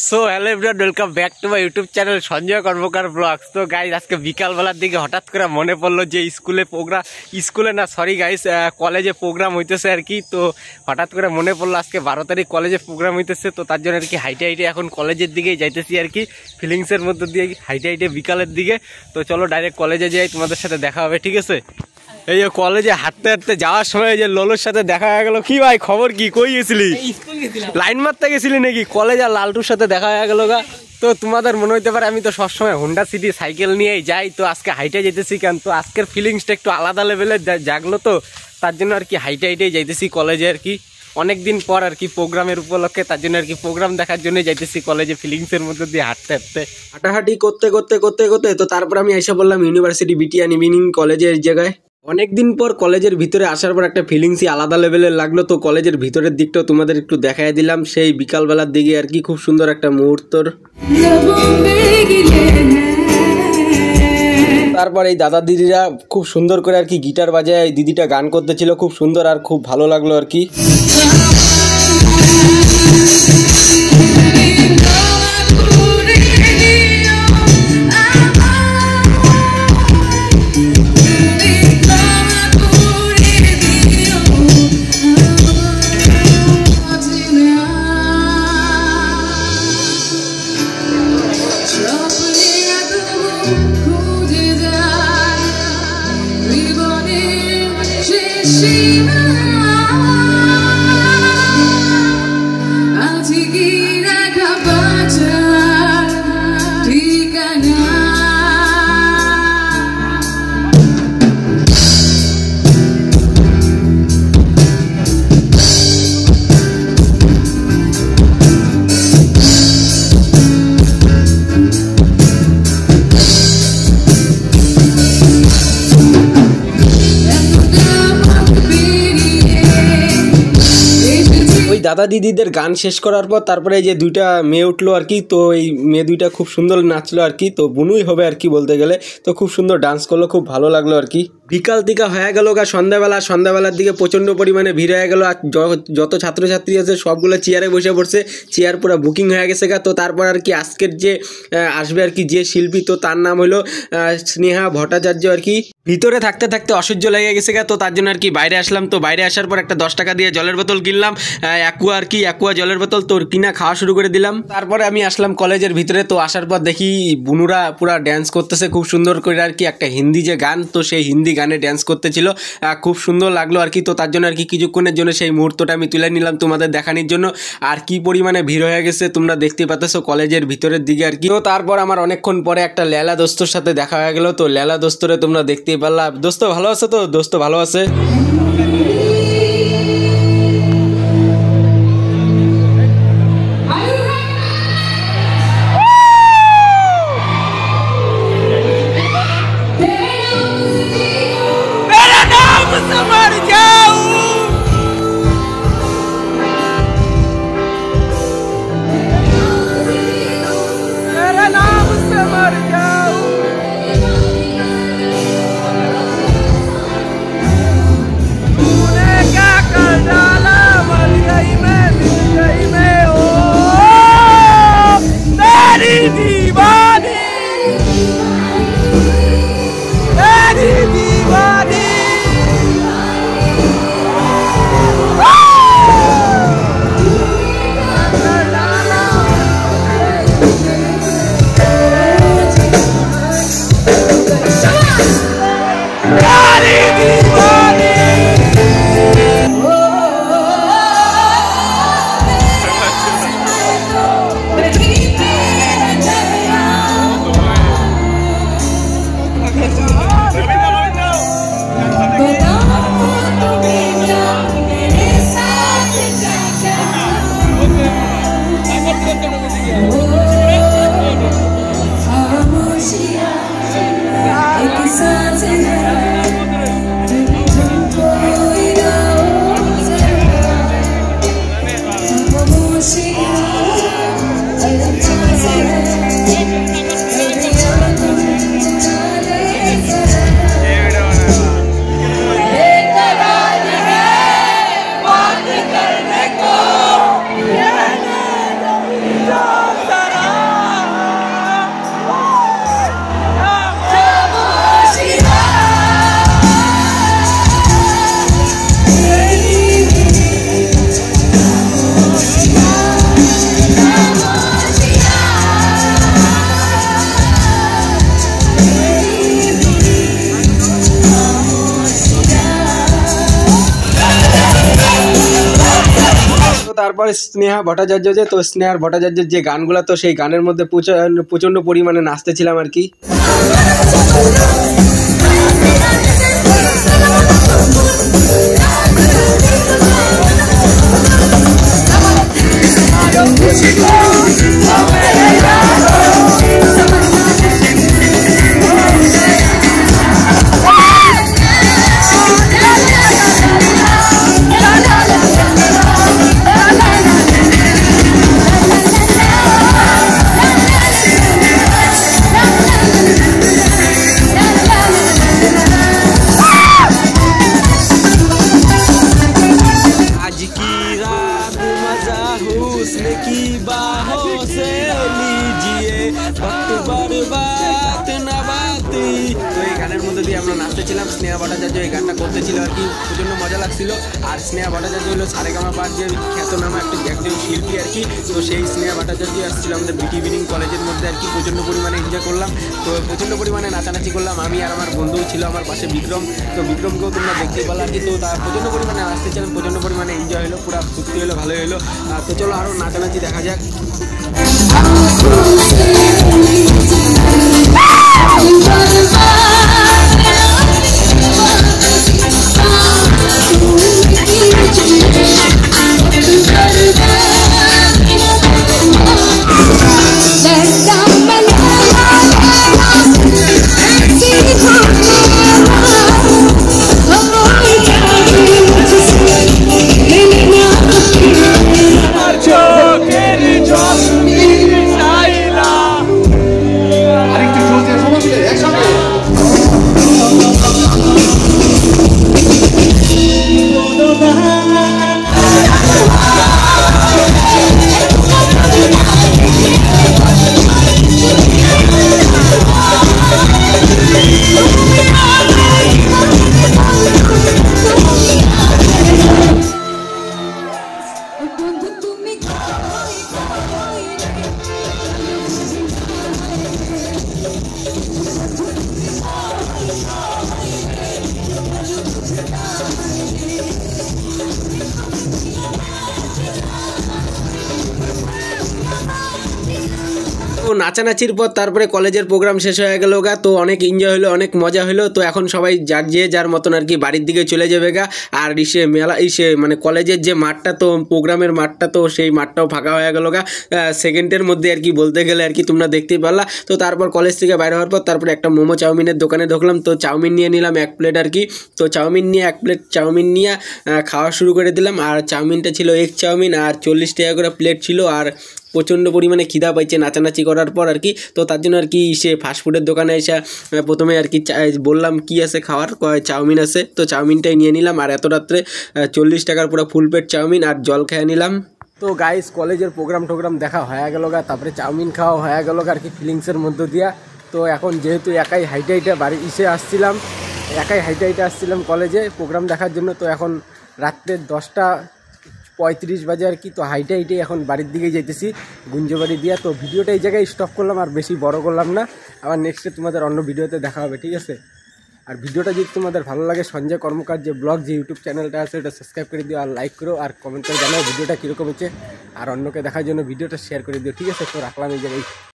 So hello everyone, welcome back to my YouTube channel Sanjay Karmakar blogs. তো guys আজকে বিকালবেলার দিকে হঠাৎ করে মনে পড়লো যে কলেজে প্রোগ্রাম হইতেছে আর কি। তো হঠাৎ করে মনে পড়লো আজকে 12 তারিখ কলেজে প্রোগ্রাম হইতেছে। তো তার জন্য আর কি হাইটে হাইটে এখন কলেজের দিকেই যাইতেছি আর কি, ফিলিংসের মধ্যে দিয়ে হাইটে হাইটে বিকালের দিকে। তো চলো ডাইরেক্ট কলেজে যাই, তোমাদের সাথে দেখা হবে, ঠিক আছে? এই যে কলেজে হাঁটতে হাঁটতে যাওয়ার সময় যে লোলোর সাথে দেখা হয়ে গেল। কি ভাই খবর, কি কই গেছিলি? লাইন মারতে গেছিলি নাকি? কলেজ আর লালটুর সাথে দেখা হয়ে গেল গা। তো তোমাদের মনে হইতে পারে আমি তো সবসময় হোন্ডা সিটি সাইকেল নিয়েই যাই, তো আজকে হাইটে যেতেছি কেন? তো আজকের ফিলিংসটা একটু আলাদা লেভেলের জাগলো, তো তার জন্য আর কি হাইটে হাইটেই যাইতেছি কলেজে আর কি। অনেকদিন পর আর কি প্রোগ্রামের উপলক্ষে, তার জন্য আর কি প্রোগ্রাম দেখার জন্য যাইতেছি কলেজে ফিলিংসের মধ্যে দিয়ে হাঁটতে হাঁটতে হাঁটাহাঁটি করতে করতে করতে করতে তো তারপর আমি এসে বললাম ইউনিভার্সিটি বিটিআন ইভিনিং কলেজের জায়গায়। অনেকদিন পর কলেজের ভিতরে আসার পর একটা ফিলিংসই আলাদা লেভেলের লাগলো। তো কলেজের ভিতরের দিকটাও তোমাদের একটু দেখাই দিলাম, সেই বিকালবেলার দিকে আর কি। খুব সুন্দর একটা মুহূর্তর। তারপর এই দাদা দিদিরা খুব সুন্দর করে আর কি গিটার বাজায়, এই দিদিটা গান করতেছিল খুব সুন্দর, আর খুব ভালো লাগলো আর কি। দাদা দিদিদের গান শেষ করার পর তারপরে এই যে দুইটা মেয়ে উঠলো আর কি। তো এই মেয়ে দুইটা খুব সুন্দর নাচলো আর কি, তো বুনুই হবে আর কি বলতে গেলে। তো খুব সুন্দর ডান্স করলো, খুব ভালো লাগলো আর কি। বিকাল দিকে হয়ে গেল গা সন্ধ্যাবেলার দিকে প্রচণ্ড পরিমাণে ভিড় হয়ে গেল। আর যত ছাত্রছাত্রী আছে সবগুলো চেয়ারে বসে পড়ছে, চেয়ার পুরো বুকিং হয়ে গেছে গা। তো তারপর আর কি আজকের যে আসবে আর কি যে শিল্পী, তো তার নাম হলো স্নেহা ভট্টাচার্য আর কি। ভিতরে থাকতে থাকতে অসহ্য লেগে গেছে গা, তো তার জন্য আর কি বাইরে আসলাম। তো বাইরে আসার পর একটা 10 টাকা দিয়ে জলের বোতল কিনলাম, অ্যাকুয়া আর কি, অ্যাকুয়া জলের বোতল। তো কিনা খাওয়া শুরু করে দিলাম। তারপরে আমি আসলাম কলেজের ভিতরে। তো আসার পর দেখি বুনুরা পুরা ড্যান্স করতেছে খুব সুন্দর করে আর কি। একটা হিন্দি যে গান, তো সেই হিন্দি গানে ড্যান্স করতেছিল, খুব সুন্দর লাগলো আর কি। তো তার জন্য আর কি কিছুক্ষণের জন্য সেই মুহূর্তটা আমি তুলে নিলাম তোমাদের দেখানোর জন্য। আর কি পরিমাণে ভিড় হয়ে গেছে তোমরা দেখতে পাচ্ছ কলেজের ভিতরের দিকে আর কি। তো তারপর আমার অনেকক্ষণ পরে একটা লেলা দোস্তর সাথে দেখা হয়ে গেল। তো লেলা দোস্তরে তোমরা দেখতেই পারলা। দোস্ত ভালো আছে? তো দোস্ত ভালো আছে। তারপরে স্নেহা ভট্টাচার্য, যে তো স্নেহার ভট্টাচার্যের যে গানগুলো, তো সেই গানের মধ্যে প্রচণ্ড পরিমাণে নাচতেছিলাম আর কি। তো এই গানের মধ্যে দিয়ে আমরা নাচতেছিলাম, স্নেহা ভট্টাচার্য এই গানটা করতেছিল আর কি, প্রচণ্ড মজা লাগছিল। আর স্নেহা ভট্টাচার্য হলো সারেগামা পার যে খ্যাতনামা একজন শিল্পী আর কি। তো সেই স্নেহা ভট্টাচার্য আসছিল আমাদের বিটি ইভিনিং কলেজের মধ্যে আর কি, প্রচণ্ড পরিমাণে এনজয় করলাম। তো প্রচণ্ড পরিমাণে নাচানাচি করলাম আমি আর আমার বন্ধুও ছিল আমার পাশে বিক্রম। তো বিক্রমকেও তোমরা দেখতে পেলে আর কি। তো তার প্রচণ্ড পরিমাণে নাচতেছিলাম, প্রচণ্ড পরিমাণে এনজয় হলো, পুরো ফুর্তি হলো, ভালোই হলো। তো চলো আরও নাচানাচি দেখা যাক। তো নাচানাচির পর তারপরে কলেজের প্রোগ্রাম শেষ হয়ে গেল গা। তো অনেক এনজয় হলো, অনেক মজা হলো। তো এখন সবাই যার মতন আর কি বাড়ির দিকে চলে যাবে গা। আর মানে কলেজের যে মাঠটা, তো প্রোগ্রামের মাঠটা, তো সেই মাঠটাও ফাঁকা হয়ে গেল গা সেকেন্ডের মধ্যে আর কি, বলতে গেলে আর কি, তোমরা দেখতেই পারলা। তো তারপর কলেজ থেকে বাইরে হওয়ার পর তারপরে একটা মোমো চাউমিনের দোকানে ঢুকলাম। তো চাউমিন নিয়ে নিলাম 1 প্লেট আর কি। তো এক প্লেট চাউমিন নিয়ে খাওয়া শুরু করে দিলাম। আর চাউমিনটা ছিল এগ চাউমিন, আর 40 টাকা করে প্লেট ছিল। আর প্রচণ্ড পরিমাণে খিদা পাইছে নাচানাচি করার পর আর কি। তো তার জন্য আর কি সে ফাস্টফুডের দোকানে এসে প্রথমে আর কি বললাম কি আছে খাওয়ার, চাউমিন আছে। তো চাউমিনটাই নিয়ে নিলাম। আর এত রাত্রে 40 টাকার পুরো ফুল প্লেট চাউমিন আর জল খেয়ে নিলাম। তো গাইস কলেজের প্রোগ্রাম দেখা হয়ে গেল গা, তারপরে চাউমিন খাওয়া হয়ে গেল আর কি ফিলিংসের মধ্য দিয়া। তো এখন যেহেতু একাই হাইটে আসছিলাম কলেজে প্রোগ্রাম দেখার জন্য। তো এখন রাত্রে 10:35 বাজে আর কি। তো হাইটে এখন বাড়ির দিকে যেতেছি গুঞ্জবাড়ি দিয়া। তো ভিডিওটা এই জায়গায় স্টপ করলাম, আর বেশি বড় করলাম না। আবার নেক্সটে তোমাদের অন্য ভিডিওতে দেখা হবে, ঠিক আছে? আর ভিডিওটা যদি তোমাদের ভালো লাগে, সঞ্জয় কর্মকার যে ব্লগ যে ইউটিউব চ্যানেলটা আছে ওটা সাবস্ক্রাইব করে দিও, আর লাইক করো, আর কমেন্ট করে জানাও ভিডিওটা কীরকম হচ্ছে। আর অন্যকে দেখার জন্য ভিডিওটা শেয়ার করে দিও, ঠিক আছে? তো রাখলাম এই জায়গায়।